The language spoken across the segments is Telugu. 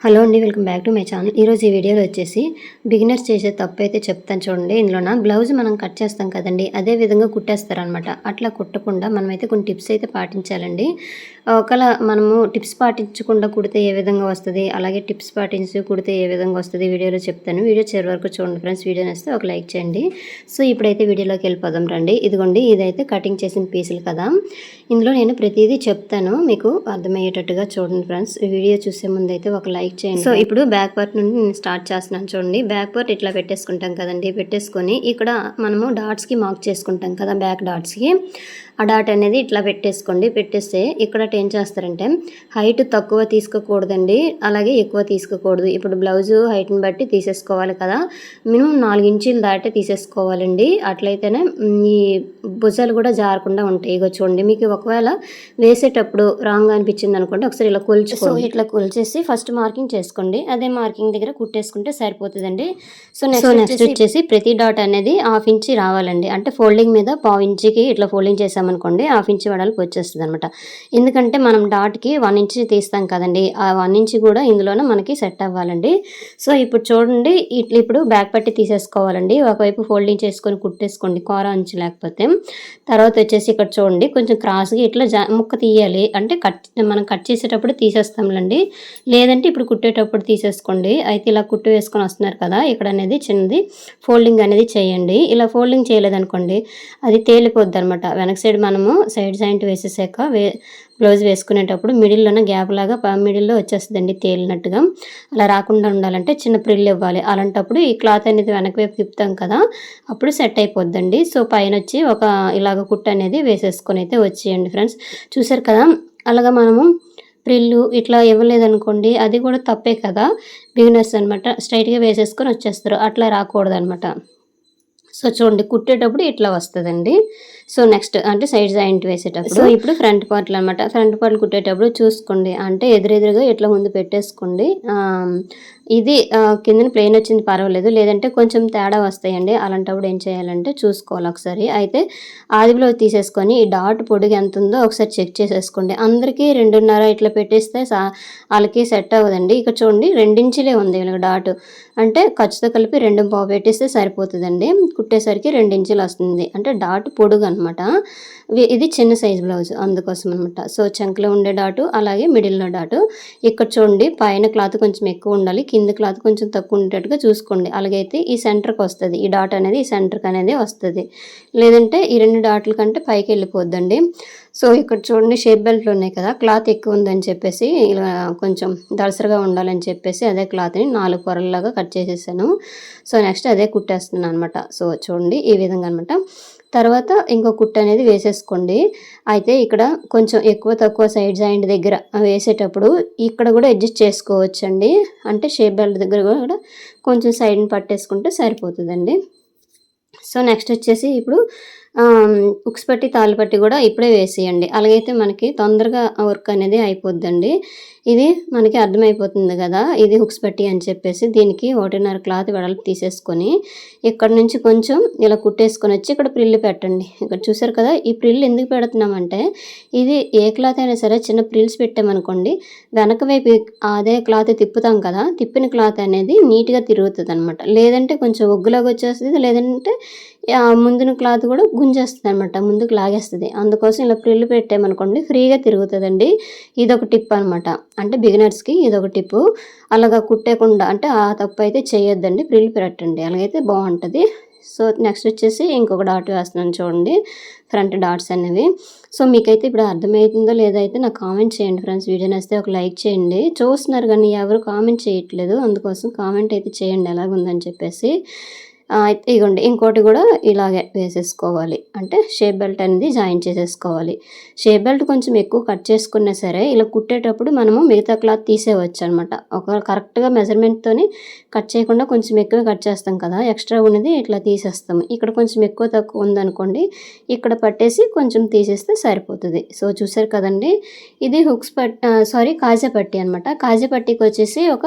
హలో అండి, welcome back to my channel. ఈరోజు ఈ వీడియోలో వచ్చేసి బిగినర్స్ చేసే తప్పు అయితే చెప్తాను చూడండి. ఇందులోన బ్లౌజ్ మనం కట్ చేస్తాం కదండి, అదే విధంగా కుట్టేస్తారనమాట. అట్లా కుట్టకుండా మనమైతే కొన్ని టిప్స్ అయితే పాటించాలండి. ఒకవేళ మనము టిప్స్ పాటించకుండా కుడితే ఏ విధంగా వస్తుంది, అలాగే టిప్స్ పాటించి కుడితే ఏ విధంగా వస్తుంది వీడియోలో చెప్తాను. వీడియో చివరి వరకు చూడండి ఫ్రెండ్స్. వీడియో నచ్చితే ఒక లైక్ చేయండి. సో ఇప్పుడైతే వీడియోలోకి వెళ్ళిపోదాం రండి. ఇదిగోండి, ఇదైతే కటింగ్ చేసిన పీసులు కదా. ఇందులో నేను ప్రతిదీ చెప్తాను, మీకు అర్థమయ్యేటట్టుగా చూడండి ఫ్రెండ్స్. వీడియో చూసే ముందు అయితే ఒక లైక్ చేయండి. సో ఇప్పుడు బ్యాక్ పార్ట్ నుండి నేను స్టార్ట్ చేస్తున్నాను చూడండి. బ్యాక్ పార్ట్ ఇట్లా పెట్టేసుకుంటాం కదండి. పెట్టేసుకొని ఇక్కడ మనము డాట్స్కి మార్క్ చేసుకుంటాం కదా, బ్యాక్ డాట్స్కి. ఆ డాట్ అనేది ఇట్లా పెట్టేసుకోండి. పెట్టేస్తే ఇక్కడ ఏం చేస్తారంటే హైట్ తక్కువ తీసుకోకూడదండి, అలాగే ఎక్కువ తీసుకోకూడదు. ఇప్పుడు బ్లౌజు హైట్ని బట్టి తీసేసుకోవాలి కదా. మినిమం 4 ఇంచీలు దాటే తీసేసుకోవాలండి. అట్లయితేనే ఈ భుజాలు కూడా జారకుండా ఉంటాయి. ఇగో చూడండి, మీకు ఒకవేళ వేసేటప్పుడు రాంగ్ అనిపించింది అనుకోండి, ఒకసారి ఇలా కొలుచుకోండి. ఇట్లా కొలిచేసి ఫస్ట్ మార్కింగ్ చేసుకోండి. అదే మార్కింగ్ దగ్గర కుట్టేసుకుంటే సరిపోతుందండి. సో నెక్స్ట్ వచ్చేసి ప్రతి డాట్ అనేది 1/2 ఇంచి రావాలండి. అంటే ఫోల్డింగ్ మీద 1/4 ఇంచికి ఇట్లా ఫోల్డింగ్ చేసామనుకోండి, 1/2 ఇంచి వెడల్పు వచ్చేస్తుంది అనమాట. ఎందుకంటే మనం డాట్కి 1 ఇంచి తీస్తాం కదండి, ఆ 1 ఇంచి కూడా ఇందులోనే మనకి సెట్ అవ్వాలండి. సో ఇప్పుడు చూడండి, ఇప్పుడు బ్యాక్ పట్టి తీసేసుకోవాలండి. ఒకవైపు ఫోల్డింగ్ చేసుకొని కుట్టేసుకోండి, కూర అంచు లేకపోతే. తర్వాత వచ్చేసి ఇక్కడ చూడండి, కొంచెం క్రాస్గా ఇట్లా ముక్క తీయాలి. అంటే మనం కట్ చేసేటప్పుడు తీసేస్తాంలేండి, లేదంటే ఇప్పుడు కుట్టేటప్పుడు తీసేసుకోండి. అయితే ఇలా కుట్టు వేసుకొని వస్తున్నారు కదా, ఇక్కడ అనేది చిన్నది ఫోల్డింగ్ అనేది చేయండి. ఇలా ఫోల్డింగ్ చేయలేదనుకోండి, అది తేలిపోద్ది అనమాట. వెనక సైడ్ మనము సైడ్ జాయింట్ వేసేసాక బ్లౌజ్ వేసుకునేటప్పుడు మిడిల్లోనే గ్యాప్ లాగా మిడిల్లో వచ్చేస్తుందండి తేలినట్టుగా. అలా రాకుండా ఉండాలంటే చిన్న ప్రిల్ ఇవ్వాలి. అలాంటప్పుడు ఈ క్లాత్ అనేది వెనక వైపు తిప్పుతాం కదా, అప్పుడు సెట్ అయిపోద్దండి. సో పైన వచ్చి ఒక ఇలాగ కుట్టు అనేది వేసేసుకొని అయితే వచ్చేయండి ఫ్రెండ్స్. చూసారు కదా, అలాగా మనము ప్రిల్లు ఇట్లా ఇవ్వలేదనుకోండి, అది కూడా తప్పే కదా. బిగినర్స్ అనమాట స్ట్రైట్గా వేసేసుకొని వచ్చేస్తారు, అట్లా రాకూడదు అనమాట. సో చూడండి, కుట్టేటప్పుడు ఇట్లా వస్తుందండి. సో నెక్స్ట్ అంటే సైడ్ జాయింట్ వేసేటప్పుడు. సో ఇప్పుడు ఫ్రంట్ పార్ట్లు అనమాట. ఫ్రంట్ పార్ట్లు కుట్టేటప్పుడు చూసుకోండి, అంటే ఎదురెదురుగా ఇట్లా ముందు పెట్టేసుకోండి. ఇది కిందన ప్లెయిన్ వచ్చింది పర్వాలేదు, లేదంటే కొంచెం తేడా వస్తాయండి. అలాంటప్పుడు ఏం చేయాలంటే చూసుకోవాలి ఒకసారి. అయితే ఆది బ్లౌజ్ తీసేసుకొని ఈ డాట్ పొడుగు ఎంత ఉందో ఒకసారి చెక్ చేసేసుకోండి. అందరికీ 2.5 ఇట్లా పెట్టేస్తే వాళ్ళకి సెట్ అవ్వదండి. ఇక్కడ చూడండి 2 ఇంచులే ఉంది వీళ్ళకి డాట్, అంటే ఖర్చుతో కలిపి 2.5 పెట్టేస్తే సరిపోతుందండి. కుట్టేసరికి 2 ఇంచులు వస్తుంది, అంటే డాట్ పొడుగు అనమాట. ఇది చిన్న సైజ్ బ్లౌజ్, అందుకోసం అనమాట. సో చంకలో ఉండే డాటు, అలాగే మిడిల్లో డాటు. ఇక్కడ చూడండి, పైన క్లాత్ కొంచెం ఎక్కువ ఉండాలి, కింద క్లాత్ కొంచెం తక్కువ ఉండేటట్టుగా చూసుకోండి. అలాగైతే ఈ సెంటర్కి వస్తుంది, ఈ డాట్ అనేది ఈ సెంటర్కి అనేది వస్తుంది. లేదంటే ఈ 2 డాట్ల కంటే పైకి వెళ్ళిపోద్దండి. సో ఇక్కడ చూడండి, షేప్ బెల్ట్లు ఉన్నాయి కదా, క్లాత్ ఎక్కువ ఉందని చెప్పేసి ఇలా కొంచెం దళసరిగా ఉండాలని చెప్పేసి అదే క్లాత్ని 4 పొరల్లాగా కట్ చేసేసాను. సో నెక్స్ట్ అదే కుట్టేస్తున్నాను అనమాట. సో చూడండి ఈ విధంగా అనమాట. తర్వాత ఇంకో కుట్టు అనేది వేసేసుకోండి. అయితే ఇక్కడ కొంచెం ఎక్కువ తక్కువ సైడ్ జాయింట్ దగ్గర వేసేటప్పుడు ఇక్కడ కూడా అడ్జస్ట్ చేసుకోవచ్చండి. అంటే షేప్ బెల్ట్ దగ్గర కూడా కొంచెం సైడ్ని పట్టేసుకుంటే సరిపోతుందండి. సో నెక్స్ట్ వచ్చేసి ఇప్పుడు ఉక్స్ పట్టి తాళ్ళు పట్టి కూడా ఇప్పుడే వేసేయండి. అలాగైతే మనకి తొందరగా వర్క్ అనేది అయిపోద్దండి. ఇది మనకి అర్థమైపోతుంది కదా, ఇది హుక్స్ పట్టి అని చెప్పేసి. దీనికి 1.5 క్లాత్ వెడల్పు తీసేసుకొని ఇక్కడ నుంచి కొంచెం ఇలా కుట్టేసుకొని వచ్చి ఇక్కడ ప్రిల్లు పెట్టండి. ఇక్కడ చూసారు కదా, ఈ ప్రిల్లు ఎందుకు పెడుతున్నామంటే, ఇది ఏ క్లాత్ అయినా సరే చిన్న ప్రిల్స్ పెట్టామనుకోండి, వెనక వైపు అదే క్లాత్ తిప్పుతాం కదా, తిప్పిన క్లాత్ అనేది నీట్గా తిరుగుతుంది అనమాట. లేదంటే కొంచెం ఒగ్గులాగా వచ్చేస్తుంది, లేదంటే ముందున క్లాత్ కూడా గుంజేస్తుంది అనమాట, ముందుకు లాగేస్తుంది. అందుకోసం ఇలా ప్రిల్లు పెట్టామనుకోండి ఫ్రీగా తిరుగుతుందండి. ఇదొక టిప్ అనమాట, అంటే బిగినర్స్కి ఇదొక టిప్పు. అలాగా కుట్టేయకుండా అంటే ఆ తప్పు అయితే చేయొద్దండి, ప్రిల్లు పెట్టండి, అలాగైతే బాగుంటుంది. సో నెక్స్ట్ వచ్చేసి ఇంకొక డాట్ వేస్తున్నాను చూడండి, ఫ్రంట్ డాట్స్ అనేవి. సో మీకైతే ఇప్పుడు అర్థమవుతుందో లేదో అయితే నాకు కామెంట్ చేయండి ఫ్రెండ్స్. వీడియో నచ్చితే ఒక లైక్ చేయండి. చూస్తున్నారు కానీ ఎవరు కామెంట్ చేయట్లేదు, అందుకోసం కామెంట్ అయితే చేయండి ఎలాగుందని చెప్పేసి. అయితే ఇగోండి, ఇంకోటి కూడా ఇలాగే వేసేసుకోవాలి. అంటే షేప్ బెల్ట్ అనేది జాయిన్ చేసేసుకోవాలి. షేప్ బెల్ట్ కొంచెం ఎక్కువ కట్ చేసుకున్నా సరే ఇలా కుట్టేటప్పుడు మనము మిగతా క్లాత్ తీసేయవచ్చు అనమాట. ఒక కరెక్ట్గా మెజర్మెంట్తోని కట్ చేయకుండా కొంచెం ఎక్కువ కట్ చేస్తాం కదా, ఎక్స్ట్రా ఉన్నది ఇట్లా తీసేస్తాము. ఇక్కడ కొంచెం ఎక్కువ తక్కువ ఉందనుకోండి, ఇక్కడ పట్టేసి కొంచెం తీసేస్తే సరిపోతుంది. సో చూసారు కదండి, ఇది హుక్స్ కాజా పట్టి అనమాట. కాజా పట్టికి వచ్చేసి ఒక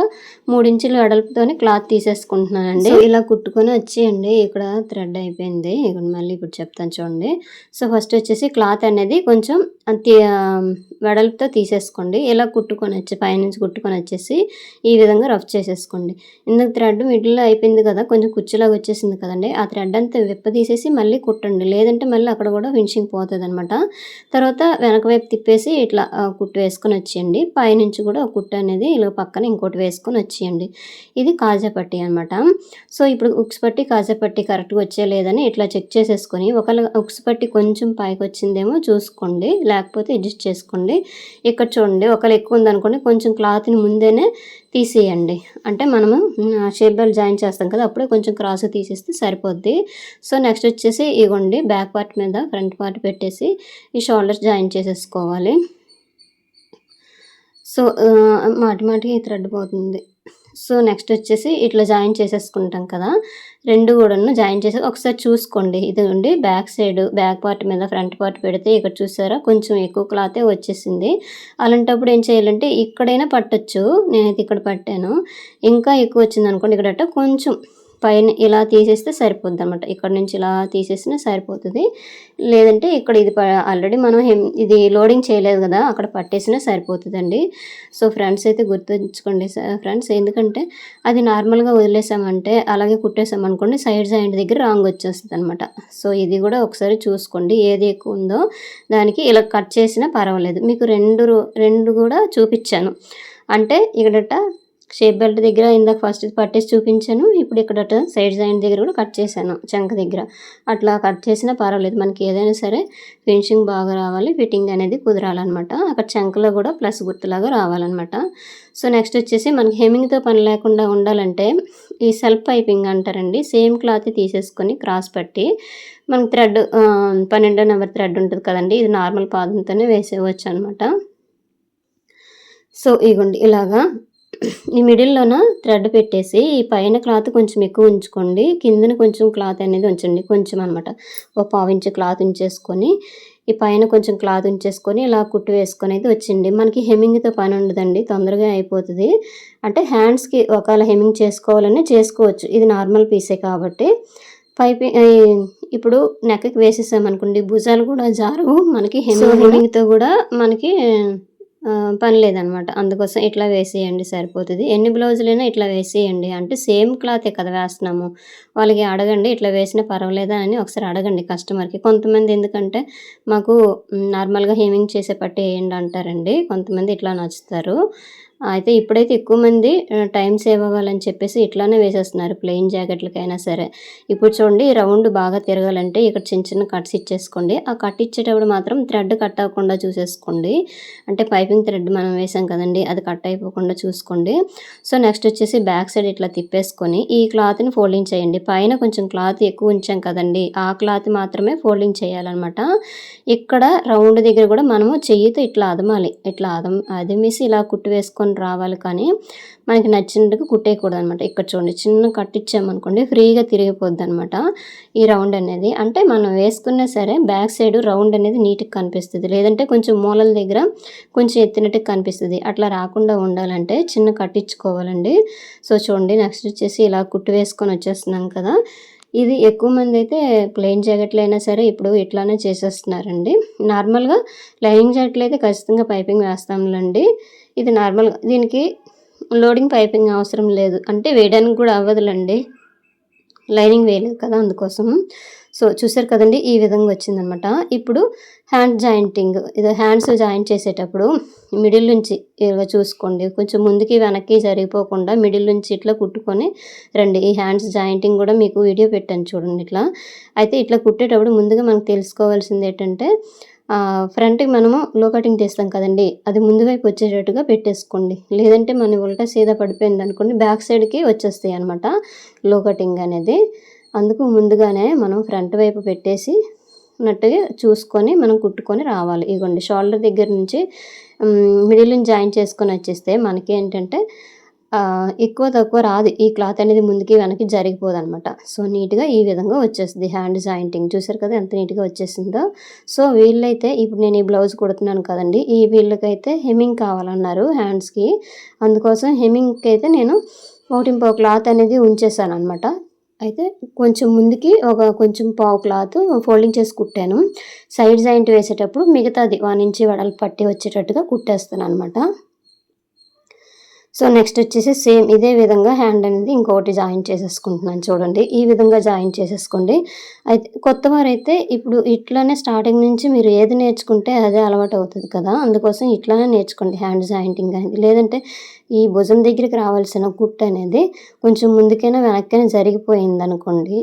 3 ఇంచుల వెడల్పుతోని క్లాత్ తీసేసుకుంటున్నానండి. ఇలా కుట్టుకొని వచ్చేయండి. ఇక్కడ థ్రెడ్ అయిపోయింది. ఇగోండి మళ్ళీ ఇప్పుడు చెప్తాను చూడండి. సో, ఫస్ట్ వచ్చేసి క్లాత్ అనేది కొంచెం వెడల్పుతో తీసేసుకోండి. ఇలా కుట్టుకొనొచ్చి పైనుంచి కుట్టుకొనొచ్చేసి ఈ విధంగా రఫ్ చేసేసుకోండి. ఇందాక థ్రెడ్ మిడిల్‌లో అయిపోయింది కదా! కొంచెం కుచ్చులాగా వచ్చేసింది కదండీ! ఆ థ్రెడ్ అంతా విప్పదీసేసి మళ్ళీ కుట్టండి. లేదంటే మళ్ళీ అక్కడ కూడా ఫినిషింగ్ పోతదనమాట. తర్వాత వెనక వైపు తిప్పేసి ఇట్లా కుట్టు వేసుకొనొచ్చేయండి. పైనుంచి కూడా ఒక కుట్టు అనేది ఇలా పక్కన ఇంకోటి వేసుకొనొచ్చేయండి. ఇది కాజా పట్టీ అనమాట. సో, ఇప్పుడు ఉక్స్ పట్టి, కాజా పట్టి కరెక్ట్‌గా వచ్చాయా లేదని ఇట్లా చెక్ చేసేసుకొని ఒకవేళ ఉక్స్ పట్టి కొంచెం పైకొచ్చిందేమో చూసుకోండి. లేకపోతే అడ్జస్ట్ చేసుకోండి. ఇక్కడ చూడండి ఒకవేళ ఎక్కువ ఉందనుకోండి కొంచెం క్లాత్‌ని ముందేనే తీసేయండి. అంటే మనము షేప్ బెల్ట్ జాయిన్ చేస్తాం కదా! అప్పుడే కొంచెం క్రాస్‌గా తీసేస్తే సరిపోద్ది. సో, నెక్స్ట్ వచ్చేసి ఇగోండి బ్యాక్ పార్ట్ మీద ఫ్రంట్ పార్ట్ పెట్టేసి ఈ షోల్డర్స్ జాయిన్ చేసేసుకోవాలి. సో, మాటికి థ్రెడ్ పోతుంది. సో, నెక్స్ట్ వచ్చేసి ఇట్లా జాయిన్ చేసేసుకుంటాం కదా! 2 కూడాను జాయిన్ చేసి ఒకసారి చూసుకోండి. ఇదిగోండి బ్యాక్ సైడ్ బ్యాక్ పార్ట్ మీద ఫ్రంట్ పార్ట్ పెడితే ఇక్కడ చూసారా కొంచెం ఎక్కువ క్లాతే వచ్చేసింది. అలాంటప్పుడు ఏం చేయాలంటే ఇక్కడైనా పట్టొచ్చు. నేనైతే ఇక్కడ పట్టాను. ఇంకా ఎక్కువ వచ్చిందనుకోండి ఇక్కడట కొంచెం పైన ఇలా తీసేస్తే సరిపోద్దనమాట. ఇక్కడ నుంచి ఇలా తీసేసినా సరిపోతది. లేదంటే ఇక్కడ ఇది ఆల్రెడీ మనం ఇది లోడింగ్ చేయలేదు కదా! అక్కడ పట్టేసినా సరిపోతదండి. సో, ఫ్రెండ్స్ అయితే గుర్తుంచుకోండి ఫ్రెండ్స్. ఎందుకంటే అది నార్మల్‌గా వదిలేసామంటే అలాగే కుట్టేసామనుకోండి సైడ్ జాయింట్ దగ్గర రాంగ్ వచ్చేస్తదనమాట. సో, ఇది కూడా ఒకసారి చూసుకోండి. ఏది ఎక్కువ ఉందో దానికి ఇలా కట్ చేసినా పర్వాలేదు. మీకు 2 కూడా చూపిచ్చాను. అంటే ఇక్కడట షేప్ బెల్ట్ దగ్గర ఇందాక ఫస్ట్ పట్టేసి చూపించాను. ఇప్పుడు ఇక్కడట సైడ్ జాయింట్ దగ్గర కూడా కట్ చేశాను చంక దగ్గర. అట్లా కట్ చేసినా పర్వాలేదు. మనకి ఏదైనా సరే ఫినిషింగ్ బాగా రావాలి. ఫిట్టింగ్ అనేది కుదరాలనమాట. అక్కడ చంకలో కూడా ప్లస్ గుర్తులాగా రావాలనమాట. సో, నెక్స్ట్ వచ్చేసి మనకి హెమ్మింగ్‌తో పని లేకుండా ఉండాలంటే ఈ సెల్ఫ్ పైపింగ్ అంటారండి. సేమ్ క్లాత్ తీసేసుకొని క్రాస్ పట్టి మనకి థ్రెడ్ 12 నెంబర్ థ్రెడ్ ఉంటది కదండీ! ఇది నార్మల్ పాదంతోనే వేసేయొచ్చనమాట. సో, ఇగోండి ఇలాగా ఈ మిడిల్‌లోన థ్రెడ్ పెట్టేసి ఈ పైన క్లాత్ కొంచెం ఎక్కువ ఉంచుకోండి. కిందన కొంచెం క్లాత్ అనేది ఉంచండి. కొంచెం అనమాట. ఓ పావించు క్లాత్ ఉంచేసుకొని ఈ పైన కొంచెం క్లాత్ ఉంచేసుకొని ఇలా కుట్టు వేసుకొని అయితే వచ్చేయండి. మనకి హెమ్మింగ్‌తో పని ఉండదండి. తొందరగా అయిపోతది. అంటే హ్యాండ్స్‌కి ఒకవేళ హెమ్మింగ్ చేసుకోవాలన్నా చేసుకోవచ్చు. ఇది నార్మల్ పీసే కాబట్టి ఇప్పుడు నెక్‌కి వేసేసామనుకోండి భుజాలు కూడా జారవు. మనకి హెమ్మింగ్‌తో కూడా మనకి పని లేదనమాట. అందుకోసం ఇట్లా వేసేయండి సరిపోతది. ఎన్ని బ్లౌజులైనా ఇట్లా వేసేయండి. అంటే సేమ్ క్లాతే కదా వేస్తున్నాము. వాళ్ళకి అడగండి ఇట్లా వేసినా పర్వాలేదా అని ఒకసారి అడగండి కస్టమర్‌కి. కొంతమంది ఎందుకంటే మాకు నార్మల్‌గా హెమ్మింగ్ చేసే పట్టు ఎయండి అంటారండి. కొంతమంది ఇట్లా నచ్చుతారు. అయితే ఇప్పుడైతే ఎక్కువ మంది టైం సేవ్ అవ్వాలని చెప్పేసి ఇట్లానే వేసేస్తున్నారు ప్లెయిన్ జాకెట్లకైనా సరే. ఇప్పుడు చూడండి రౌండ్ బాగా తిరగాలంటే ఇక్కడ చిన్న కట్స్ ఇచ్చేసుకోండి. ఆ కట్ ఇచ్చేటప్పుడు మాత్రం థ్రెడ్ కట్ అవ్వకుండా చూసేసుకోండి. అంటే పైపింగ్ థ్రెడ్ మనం వేసాం కదండీ! అది కట్ అయిపోకుండా చూసుకోండి. సో, నెక్స్ట్ వచ్చేసి బ్యాక్ సైడ్ ఇట్లా తిప్పేసుకొని ఈ క్లాత్‌ని ఫోల్డింగ్ చేయండి. పైన కొంచెం క్లాత్ ఎక్కువ ఉంచాం కదండీ! ఆ క్లాత్ మాత్రమే ఫోల్డింగ్ చేయాలనమాట. ఇక్కడ రౌండ్ దగ్గర కూడా మనము చెయ్యితో ఇట్లా అదమాలి. ఇట్లా అదిమేసి ఇలా కుట్టు వేసుకొని రావాలి కానీ మనకి నచ్చినట్టుగా కుట్టేయకూడదనమాట. ఇక్కడ చూడండి చిన్న కట్ ఇచ్చామనుకోండి ఫ్రీగా తిరిగిపోద్దనమాట ఈ రౌండ్ అనేది. అంటే మనం వేసుకున్నా సరే బ్యాక్ సైడ్ రౌండ్ అనేది నీట్‌గా కనిపిస్తది. లేదంటే కొంచెం మూలల దగ్గర కొంచెం ఎత్తినట్టుగా కనిపిస్తది. అట్లా రాకుండా ఉండాలంటే చిన్న కట్ ఇచ్చుకోవాలండి. సో, చూడండి నెక్స్ట్ వచ్చేసి ఇలా కుట్టు వేసుకొని వచ్చేస్తున్నాం కదా! ఇది ఎక్కువ మందైతే ప్లెయిన్ జాకెట్‌లైనా సరే ఇప్పుడు ఇట్లానే చేసేస్తున్నారండి. నార్మల్‌గా లైనింగ్ జాకెట్‌లయితే ఖచ్చితంగా పైపింగ్ వేస్తాంలెండి. ఇది నార్మల్‌గా దీనికి లోడింగ్ పైపింగ్ అవసరం లేదు. అంటే వేయడానికి కూడా అవ్వదులెండి. లైనింగ్ వేయలేదు కదా! అందుకోసం. సో, చూసారు కదండీ! ఈ విధంగా వచ్చిందనమాట. ఇప్పుడు హ్యాండ్ జాయింటింగ్. ఇది హ్యాండ్స్ జాయింట్ చేసేటప్పుడు మిడిల్ నుంచి ఇలా చూసుకోండి. కొంచెం ముందుకి, వెనక్కి జరిగిపోకుండా మిడిల్ నుంచి ఇట్లా కుట్టుకొని రండి. ఈ హ్యాండ్స్ జాయింటింగ్ కూడా మీకు వీడియో పెట్టాను చూడండి ఇట్లా. అయితే ఇట్లా కుట్టేటప్పుడు ముందుగా మనకు తెలుసుకోవాల్సింది ఏంటంటే ఫ్రంట్‌కి మనము లో కటింగ్ తీస్తాం కదండీ! అది ముందు వైపు వచ్చేటట్టుగా పెట్టేసుకోండి. లేదంటే మన ఉల్టా సీదా పడిపోయిందనుకోండి బ్యాక్ సైడ్‌కి వచ్చేస్తాయన్నమాట లో కటింగ్ అనేది. అందుకు ముందుగానే మనం ఫ్రంట్ వైపు పెట్టేసి నట్టుగా చూసుకొని మనం కుట్టుకొని రావాలి. ఇగోండి షోల్డర్ దగ్గర నుంచి మిడిల్ నుంచి జాయిన్ చేసుకొని వచ్చేస్తే మనకేంటంటే ఎక్కువ తక్కువ రాదు. ఈ క్లాత్ అనేది ముందుకి వెనక్కి జరిగిపోదనమాట. సో, నీట్‌గా ఈ విధంగా వచ్చేస్తది హ్యాండ్ జాయింటింగ్. చూసారు కదా ఎంత నీట్‌గా వచ్చేసిందో. సో, వీళ్ళైతే ఇప్పుడు నేను ఈ బ్లౌజ్ కుడుతున్నాను కదండీ! వీళ్ళకైతే హెమ్మింగ్ కావాలన్నారు హ్యాండ్స్‌కి. అందుకోసం హెమ్మింగ్‌కైతే నేను 1 1/4 క్లాత్ అనేది ఉంచేసాననమాట. అయితే కొంచెం ముందుకి కొంచెం పావు క్లాత్ ఫోల్డింగ్ చేసి కుట్టాను. సైడ్ జాయింట్ వేసేటప్పుడు మిగతాది 1 ఇంచ్ వెడల్పు పట్టి వచ్చేటట్టుగా కుట్టేస్తాననమాట. సో, నెక్స్ట్ వచ్చేసి సేమ్ ఇదే విధంగా హ్యాండ్ అనేది ఇంకొకటి జాయిన్ చేసేసుకుంటున్నాను చూడండి. ఈ విధంగా జాయిన్ చేసేసుకోండి. అయితే కొత్తవారైతే ఇప్పుడు ఇట్లనే స్టార్టింగ్ నుంచి మీరు ఏది నేర్చుకుంటే అదే అలవాటవుతది కదా! అందుకోసం ఇట్లనే నేర్చుకోండి హ్యాండ్ జాయింటింగ్ అనేది. లేదంటే ఈ భుజం దగ్గరికి రావాల్సిన కుట్టనేది కొంచెం ముందుకైనా, వెనక్కైనా జరిగిపోయిందనుకోండి,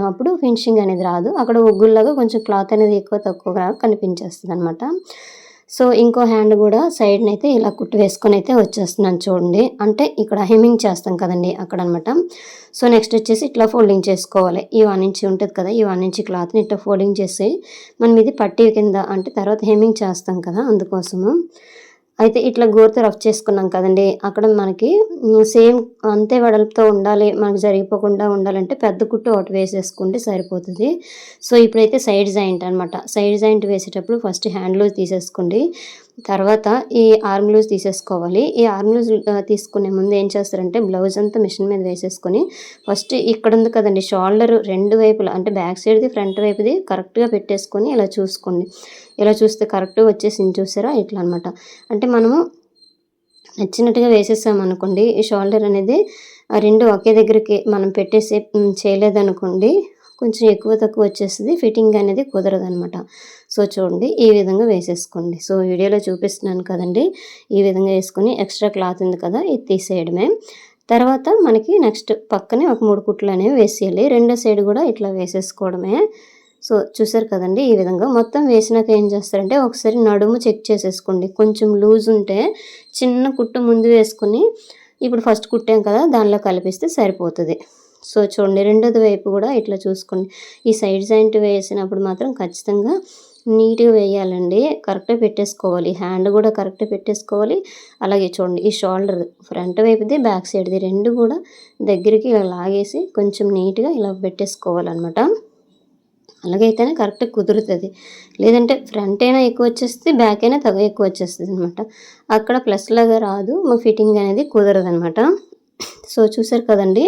అప్పుడు ఫినిషింగ్ అనేది రాదు. అక్కడ ఒగ్గుల్లాగా కొంచెం క్లాత్ అనేది ఎక్కువ తక్కువగా కనిపించేస్తదనమాట. సో, ఇంకో హ్యాండ్ గూడా సైడ్‌నైతే ఇలా కుట్టు వేసుకొనైతే వచ్చేస్తున్నాను చూడండి. అంటే ఇక్కడ హెమ్మింగ్ చేస్తాం కదండీ అక్కడనమాట. సో, నెక్స్ట్ వచ్చేసి ఇట్లా ఫోల్డింగ్ చేసుకోవాలి. ఈ 1 ఇంచ్ ఉంటది కదా! ఈ 1 ఇంచ్ క్లాత్‌ని ఇట్లా ఫోల్డింగ్ చేసి మనం ఇది పట్టీ కింద అంటే తర్వాత హెమ్మింగ్ చేస్తాం కదా! అందుకోసము. అయితే ఇట్లా గోరుతో రఫ్ చేసుకున్నాం కదండీ! అక్కడ మనకి సేమ్ అంతే వెడల్పుతో ఉండాలి, మనకు జరిగిపోకుండా ఉండాలంటే పెద్ద కుట్టు ఒకటి వేసేసుకుంటే సరిపోతది. సో, ఇప్పుడైతే సైడ్ జాయింట్ అనమాట. సైడ్ జాయింట్ వేసేటప్పుడు ఫస్ట్ హ్యాండ్ లూజ్ తీసేసుకోండి. తర్వాత ఈ ఆర్మ్ లూజ్ తీసేసుకోవాలి. ఈ ఆర్మ్ లూజ్ తీసుకునే ముందు ఏం చేస్తారంటే బ్లౌజ్ అంతా మిషన్ మీద వేసేసుకొని ఫస్ట్ ఇక్కడ ఉంది కదండీ షోల్డర్ 2 వైపులా అంటే బ్యాక్ సైడ్‌ది, ఫ్రంట్ వైపుది కరెక్ట్‌గా పెట్టేసుకొని ఇలా చూసుకోండి. ఇలా చూస్తే కరెక్ట్‌గా వచ్చేసింది చూసారా? ఇట్లా అనమాట. అంటే మనము నచ్చినట్టుగా వేసేసామనుకోండి, ఈ షోల్డర్ అనేది 2 ఒకే దగ్గరికి మనం పెట్టేసి చేయలేదనుకోండి, కొంచెం ఎక్కువ తక్కువ వచ్చేస్తది. ఫిట్టింగ్ అనేది కుదరదనమాట. సో, చూడండి ఈ విధంగా వేసేసుకోండి. సో, వీడియోలో చూపిస్తున్నాను కదండీ! ఈ విధంగా వేసుకొని ఎక్స్ట్రా క్లాత్ ఉంది కదా! ఇది తీసేయడమే. తర్వాత మనకి నెక్స్ట్ పక్కనే ఒక 3 కుట్లనేవి వేసేయాలి. రెండో సైడ్ గూడా ఇట్లా వేసేసుకోవడమే. సో, చూసారు కదండీ! ఈ విధంగా మొత్తం వేసినాక ఏం చేస్తారంటే ఒకసారి నడుము చెక్ చేసేసుకోండి. కొంచెం లూజ్ ఉంటే చిన్న కుట్టు ముందు వేసుకొని ఇప్పుడు ఫస్ట్ కుట్టాం కదా! దానిలో కలిపిస్తే సరిపోతది. సో, చూడండి రెండోది వైపు కూడా ఇట్లా చూసుకోండి. ఈ సైడ్ జాయింట్ వేసినప్పుడు మాత్రం ఖచ్చితంగా నీట్‌గా వేయాలండి. కరెక్ట్‌గా పెట్టేసుకోవాలి. హ్యాండ్ కూడా కరెక్ట్‌గా పెట్టేసుకోవాలి. అలాగే చూడండి ఈ షోల్డర్ ఫ్రంట్ వైపుది, బ్యాక్ సైడ్‌ది 2 కూడా దగ్గరికి ఇలా లాగేసి కొంచెం నీట్‌గా ఇలా పెట్టేసుకోవాలనమాట. అలాగైతేనే కరెక్ట్‌గా కుదురుతది. లేదంటే ఫ్రంట్ అయినా ఎక్కువ వచ్చేస్తది, బ్యాక్ అయినా ఎక్కువ వచ్చేస్తదనమాట. అక్కడ ప్లస్ లాగా రాదు. ఫిట్టింగ్ అనేది కుదరదనమాట. సో, చూసారు కదండీ!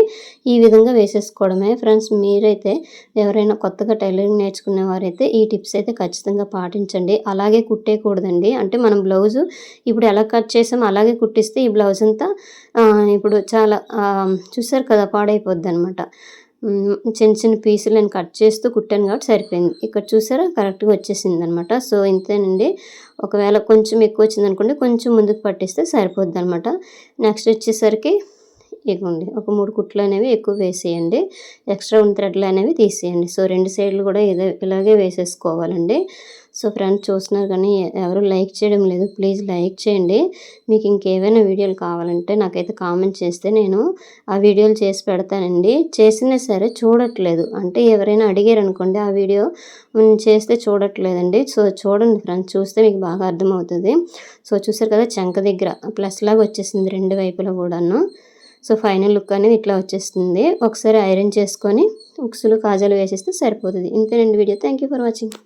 ఈ విధంగా వేసేసుకోవడమే. ఫ్రెండ్స్ మీరైతే ఎవరైనా కొత్తగా టైలరింగ్ నేర్చుకునేవారైతే ఈ టిప్స్ అయితే ఖచ్చితంగా పాటించండి. అలాగే కుట్టేయకూడదండి. అంటే మనం బ్లౌజు ఇప్పుడు ఎలా కట్ చేసామో అలాగే కుట్టిస్తే ఈ బ్లౌజ్ అంతా ఇప్పుడు చాలా చూసారు కదా! పాడైపోద్దనమాట. చిన్న చిన్న పీసులు నేను కట్ చేస్తూ కుట్టాను కాబట్టి సరిపోయింది. ఇక్కడ చూసారా కరెక్ట్‌గా వచ్చేసిందనమాట. సో, ఇంతేనండి. ఒకవేళ కొంచెం ఎక్కువ వచ్చిందనుకోండి కొంచెం ముందుకు పట్టిస్తే సరిపోద్దనమాట. నెక్స్ట్ వచ్చేసరికి ఇగోండి ఒక 3 కుట్లనేవి ఎక్కువ వేసేయండి. ఎక్స్ట్రా ఉన్న థ్రెడ్‌లనేవి తీసేయండి. సో, 2 సైడ్‌లు కూడా ఇలాగే వేసేసుకోవాలండి. సో, ఫ్రెండ్స్ చూస్తున్నారు కానీ ఎవరు లైక్ చేయడం లేదు. ప్లీజ్ లైక్ చేయండి. మీకు ఇంకేవైనా వీడియోలు కావాలంటే నాకైతే కామెంట్ చేస్తే నేను ఆ వీడియోలు చేసి పెడతానండి. చేసినా సరే చూడట్లేదు. అంటే ఎవరైనా అడిగారనుకోండి ఆ వీడియో చేస్తే చూడట్లేదండి. సో, చూడండి ఫ్రెండ్స్ చూస్తే మీకు బాగా అర్థమవుతది. సో, చూసారు కదా చంక దగ్గర ప్లస్ లాగా వచ్చేసింది 2 వైపులా కూడాను. సో, ఫైనల్ లుక్ అనేది ఇట్లా వచ్చేస్తుంది. ఒకసారి ఐరన్ చేసుకొని ఉక్సులు, కాజాలు వేసేస్తే సరిపోతది. ఇంతేనండి video. Thank you for watching.